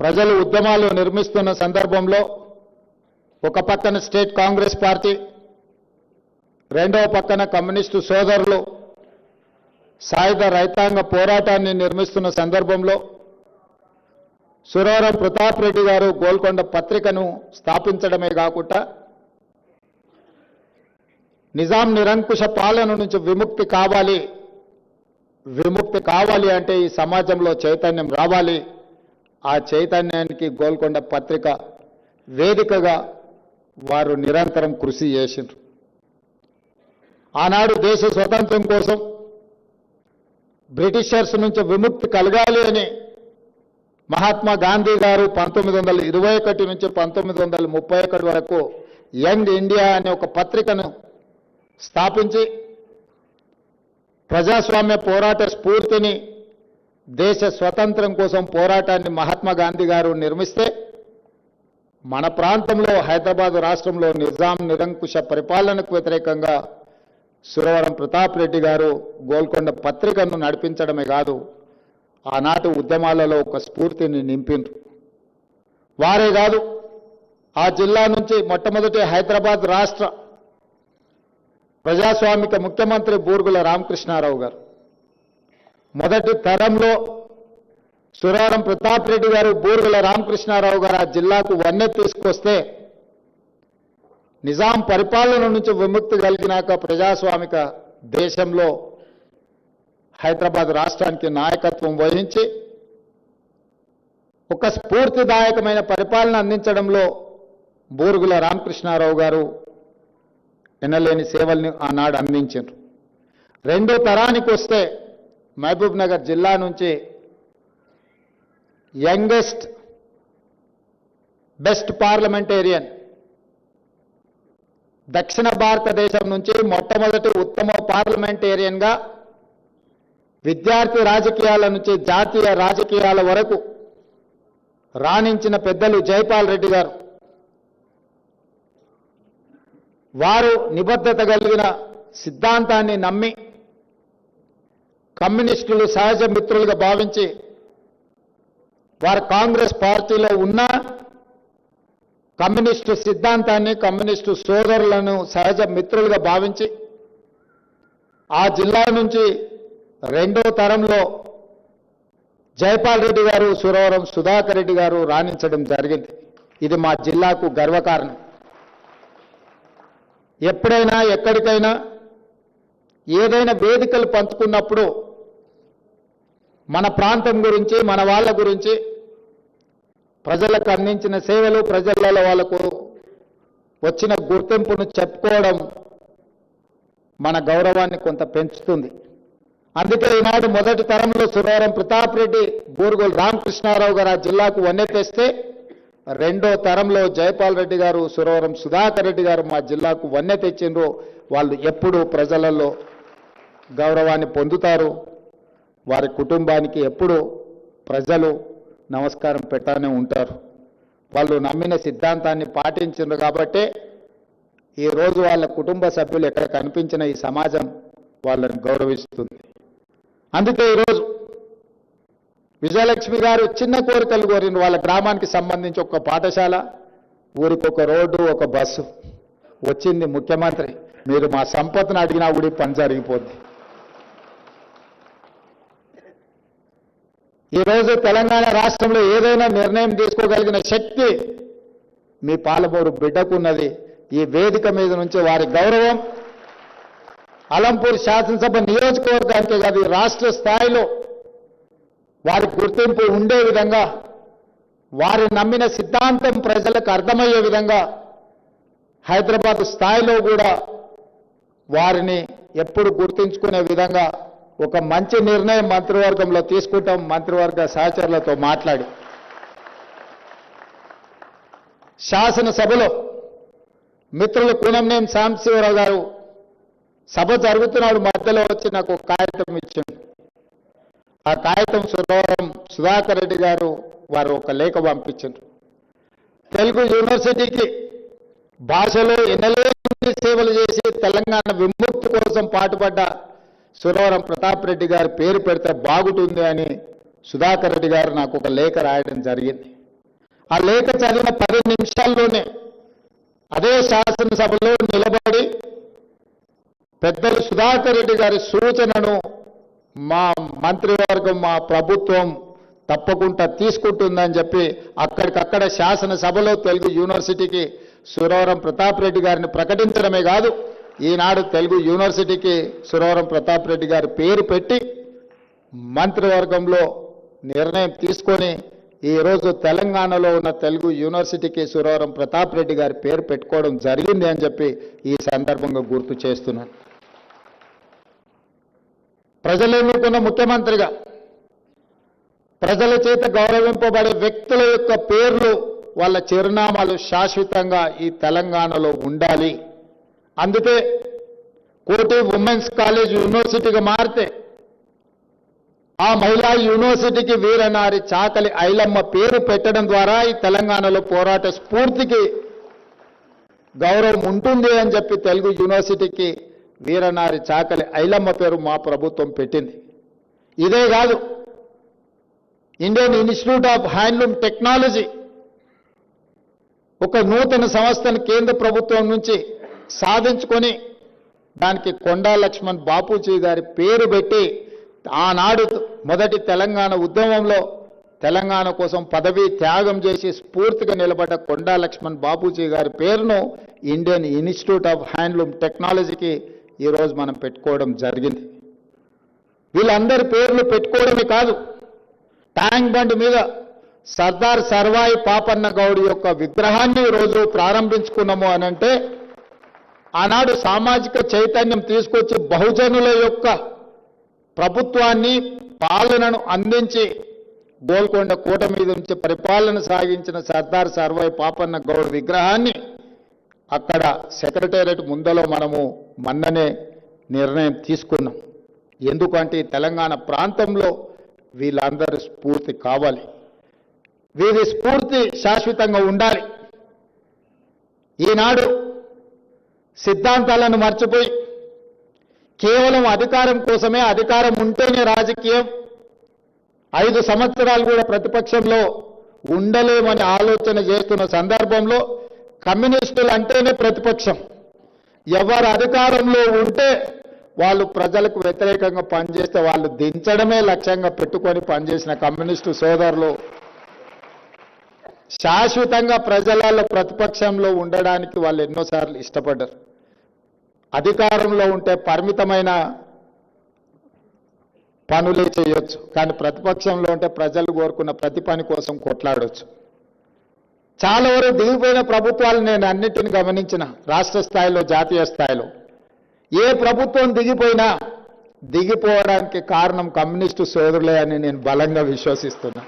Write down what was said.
ప్రజలు ఉద్యమాలు నిర్మిస్తున్న సందర్భంలో ఒక పక్కన స్టేట్ కాంగ్రెస్ పార్టీ, రెండవ పక్కన కమ్యూనిస్టు సోదరులు సాయుధ రైతాంగ పోరాటాన్ని నిర్మిస్తున్న సందర్భంలో సురవరం ప్రతాప్ రెడ్డి గారు గోల్కొండ పత్రికను స్థాపించడమే కాకుండా నిజాం నిరంకుశ పాలన నుంచి విముక్తి కావాలి అంటే ఈ సమాజంలో చైతన్యం రావాలి. ఆ చైతన్యానికి గోల్కొండ పత్రిక వేదికగా వారు నిరంతరం కృషి చేసిండ్రు. ఆనాడు దేశ స్వతంత్రం కోసం బ్రిటిషర్స్ నుంచి విముక్తి కలగాలి అని మహాత్మా గాంధీ గారు 1921 నుంచి 1931 వరకు యంగ్ ఇండియా అనే ఒక పత్రికను స్థాపించి ప్రజాస్వామ్య పోరాట స్ఫూర్తిని, దేశ స్వతంత్రం కోసం పోరాటాన్ని మహాత్మా గాంధీ గారు నిర్మిస్తే మన ప్రాంతంలో హైదరాబాద్ రాష్ట్రంలో నిజాం నిరంకుశ పరిపాలనకు వ్యతిరేకంగా సురవరం ప్రతాప్ రెడ్డి గారు గోల్కొండ పత్రికను నడిపించడమే కాదు, ఆనాటి ఉద్యమాలలో ఒక స్ఫూర్తిని నింపిండ్రు. వారే కాదు, ఆ జిల్లా నుంచి మొట్టమొదటి హైదరాబాద్ రాష్ట్ర ప్రజాస్వామిక ముఖ్యమంత్రి బూరుగుల రామకృష్ణారావు గారు మొదటి తరంలో సురవరం ప్రతాప్ రెడ్డి గారు, బూరుగుల రామకృష్ణారావు గారు ఆ జిల్లాకు వన్నె తీసుకొస్తే నిజాం పరిపాలన నుంచి విముక్తి కలిగినాక ప్రజాస్వామిక దేశంలో హైదరాబాద్ రాష్ట్రానికి నాయకత్వం వహించి ఒక స్ఫూర్తిదాయకమైన పరిపాలన అందించడంలో బూరుగుల రామకృష్ణారావు గారు ఎనలేని సేవల్ని ఆనాడు అందించారు. రెండో తరానికి వస్తే మహబూబ్ నగర్ జిల్లా నుంచి యంగెస్ట్ బెస్ట్ పార్లమెంటేరియన్, దక్షిణ భారతదేశం నుంచి మొట్టమొదటి ఉత్తమ పార్లమెంటేరియన్గా విద్యార్థి రాజకీయాల నుంచి జాతీయ రాజకీయాల వరకు రాణించిన పెద్దలు జైపాల్ రెడ్డి గారు. వారు నిబద్ధత కలిగిన సిద్ధాంతాన్ని నమ్మి కమ్యూనిస్టులు సహజ మిత్రులుగా భావించి వారు కాంగ్రెస్ పార్టీలో ఉన్న కమ్యూనిస్టు సిద్ధాంతాన్ని, కమ్యూనిస్టు సోదరులను సహజ మిత్రులుగా భావించి ఆ జిల్లా నుంచి రెండో తరంలో జైపాల్ రెడ్డి గారు, సురవరం సుధాకర్ రెడ్డి గారు రాణించడం జరిగింది. ఇది మా జిల్లాకు గర్వకారణం. ఎప్పుడైనా ఎక్కడికైనా ఏదైనా వేదికలు పంచుకున్నప్పుడు మన ప్రాంతం గురించి, మన వాళ్ళ గురించి, ప్రజలకు అందించిన సేవలు, ప్రజలలో వాళ్ళకు వచ్చిన గుర్తింపును చెప్పుకోవడం మన గౌరవాన్ని కొంత పెంచుతుంది. అందుకే ఈనాడు మొదటి తరంలో సురవరం ప్రతాప్ రెడ్డి, బూరుగుల రామకృష్ణారావు గారు ఆ జిల్లాకు వన్నె తెస్తే రెండో తరంలో జైపాల్ రెడ్డి గారు, సురవరం సుధాకర్ రెడ్డి గారు మా జిల్లాకు వన్నె తెచ్చిండ్రు. వాళ్ళు ఎప్పుడూ ప్రజలలో గౌరవాన్ని పొందుతారు. వారి కుటుంబానికి ఎప్పుడూ ప్రజలు నమస్కారం పెట్టానే ఉంటారు. వాళ్ళు నమ్మిన సిద్ధాంతాన్ని పాటించిండ్రు కాబట్టే ఈరోజు వాళ్ళ కుటుంబ సభ్యులు ఎక్కడ కనిపించిన ఈ సమాజం వాళ్ళని గౌరవిస్తుంది. అందుకే ఈరోజు విజయలక్ష్మి గారు చిన్న కోరికలు కోరిన వాళ్ళ గ్రామానికి సంబంధించి ఒక పాఠశాల, ఊరికి ఒక రోడ్డు, ఒక బస్సు వచ్చింది. ముఖ్యమంత్రి మీరు మా సంపత్తిని అడిగినా కూడా పని జరిగిపోద్ది. ఈరోజు తెలంగాణ రాష్ట్రంలో ఏదైనా నిర్ణయం తీసుకోగలిగిన శక్తి మీ పాలమూరు బిడ్డకున్నది. ఈ వేదిక మీద నుంచి వారి గౌరవం అలంపూర్ శాసనసభ నియోజకవర్గానికే కాదు, రాష్ట్ర స్థాయిలో వారి గుర్తింపు ఉండే విధంగా, వారి నమ్మిన సిద్ధాంతం ప్రజలకు అర్థమయ్యే విధంగా హైదరాబాద్ స్థాయిలో కూడా వారిని ఎప్పుడు గుర్తించుకునే విధంగా ఒక మంచి నిర్ణయం మంత్రివర్గంలో తీసుకుంటాం. మంత్రివర్గ సహచరులతో మాట్లాడి శాసనసభలో మిత్రులు కూనంనేని సాంబశివరావు గారు సభ జరుగుతున్నాడు, మధ్యలో వచ్చి నాకు ఒక కాగితం ఇచ్చింది. ఆ కాగితం సురవరం సుధాకర్ రెడ్డి గారు వారు ఒక లేఖ పంపించారు. తెలుగు యూనివర్సిటీకి భాషలో ఎన్నలేని సేవలు చేసి తెలంగాణ విముక్తి కోసం పాటుపడ్డ సురవరం ప్రతాప్ రెడ్డి గారి పేరు పెడితే బాగుంటుంది అని సుధాకర్ రెడ్డి గారు నాకు ఒక లేఖ రాయడం జరిగింది. ఆ లేఖ చదివిన 10 నిమిషాల్లోనే అదే శాసనసభలో నిలబడి పెద్దలు సుధాకర్ రెడ్డి గారి సూచనను మా మంత్రివర్గం మా ప్రభుత్వం తప్పకుండా తీసుకుంటుందని చెప్పి అక్కడికక్కడ శాసనసభలో తెలుగు యూనివర్సిటీకి సురవరం ప్రతాప్ రెడ్డి గారిని ప్రకటించడమే కాదు, ఈనాడు తెలుగు యూనివర్సిటీకి సురవరం ప్రతాప్ రెడ్డి గారి పేరు పెట్టి మంత్రివర్గంలో నిర్ణయం తీసుకొని ఈరోజు తెలంగాణలో ఉన్న తెలుగు యూనివర్సిటీకి సురవరం ప్రతాప్ రెడ్డి గారి పేరు పెట్టుకోవడం జరిగింది అని చెప్పి ఈ సందర్భంగా గుర్తు చేస్తున్నాను. ప్రజలు ఎన్నుకున్న ముఖ్యమంత్రిగా ప్రజల చేత గౌరవింపబడే వ్యక్తుల యొక్క పేర్లు వాళ్ళ చిరునామాలు శాశ్వతంగా ఈ తెలంగాణలో ఉండాలి. అందుకే కోటి ఉమెన్స్ కాలేజ్ యూనివర్సిటీగా మారితే ఆ మహిళా యూనివర్సిటీకి వీరనారి చాకలి ఐలమ్మ పేరు పెట్టడం ద్వారా ఈ తెలంగాణలో పోరాట స్ఫూర్తికి గౌరవం ఉంటుంది అని చెప్పి తెలుగు యూనివర్సిటీకి వీరనారి చాకలి ఐలమ్మ పేరు మా ప్రభుత్వం పెట్టింది. ఇదే కాదు, Indian institute of handloom technology ఒక నూతన సంస్థను కేంద్ర ప్రభుత్వం నుంచి సాధించుకొని దానికి కొండా లక్ష్మణ్ బాపూజీ గారి పేరు పెట్టి ఆనాడు మొదటి తెలంగాణ ఉద్యమంలో తెలంగాణ కోసం పదవీ త్యాగం చేసి స్ఫూర్తిగా నిలబడ్డ కొండా లక్ష్మణ్ బాపూజీ గారి పేరును ఇండియన్ ఇన్స్టిట్యూట్ ఆఫ్ హ్యాండ్లూమ్ టెక్నాలజీకి ఈరోజు మనం పెట్టుకోవడం జరిగింది. వీళ్ళందరి పేర్లు పెట్టుకోవడమే కాదు, ట్యాంక్ బండ్ మీద సర్దార్ సర్వాయి పాపన్న గౌడ్ యొక్క విగ్రహాన్ని ఈరోజు ప్రారంభించుకున్నాము అనంటే ఆనాడు సామాజిక చైతన్యం తీసుకొచ్చి బహుజనుల యొక్క ప్రభుత్వాన్ని పాలనను అందించి గోల్కొండ కోట మీద నుంచి పరిపాలన సాగించిన సర్దార్ సర్వాయి పాపన్న గౌడ్ విగ్రహాన్ని అక్కడ సెక్రటేరియట్ ముందలో మనము మొన్ననే నిర్ణయం తీసుకున్నాం. ఎందుకంటే తెలంగాణ ప్రాంతంలో వీళ్ళందరూ స్ఫూర్తి కావాలి, వీరి స్ఫూర్తి శాశ్వతంగా ఉండాలి. ఈనాడు సిద్ధాంతాలను మర్చిపోయి కేవలం అధికారం కోసమే, అధికారం ఉంటేనే రాజకీయం, 5 సంవత్సరాలు కూడా ప్రతిపక్షంలో ఉండలేమని ఆలోచన చేస్తున్న సందర్భంలో కమ్యూనిస్టులు అంటేనే ప్రతిపక్షం, ఎవరు అధికారంలో ఉంటే వాళ్ళు ప్రజలకు వ్యతిరేకంగా పనిచేస్తే వాళ్ళు దించడమే లక్ష్యంగా పెట్టుకొని పనిచేసిన కమ్యూనిస్టు సోదరులు శాశ్వతంగా ప్రజలలో ప్రతిపక్షంలో ఉండడానికి వాళ్ళు ఎన్నోసార్లు ఇష్టపడ్డారు. అధికారంలో ఉంటే పరిమితమైన పనులే చేయొచ్చు, కానీ ప్రతిపక్షంలో ఉంటే ప్రజలు కోరుకున్న ప్రతి పని కోసం కొట్లాడవచ్చు. చాలా వరకు దిగిపోయిన ప్రభుత్వాలు నేను అన్నిటిని గమనించిన, రాష్ట్ర స్థాయిలో జాతీయ స్థాయిలో ఏ ప్రభుత్వం దిగిపోయినా దిగిపోవడానికి కారణం కమ్యూనిస్టు సోదరులే అని నేను బలంగా విశ్వసిస్తున్నా.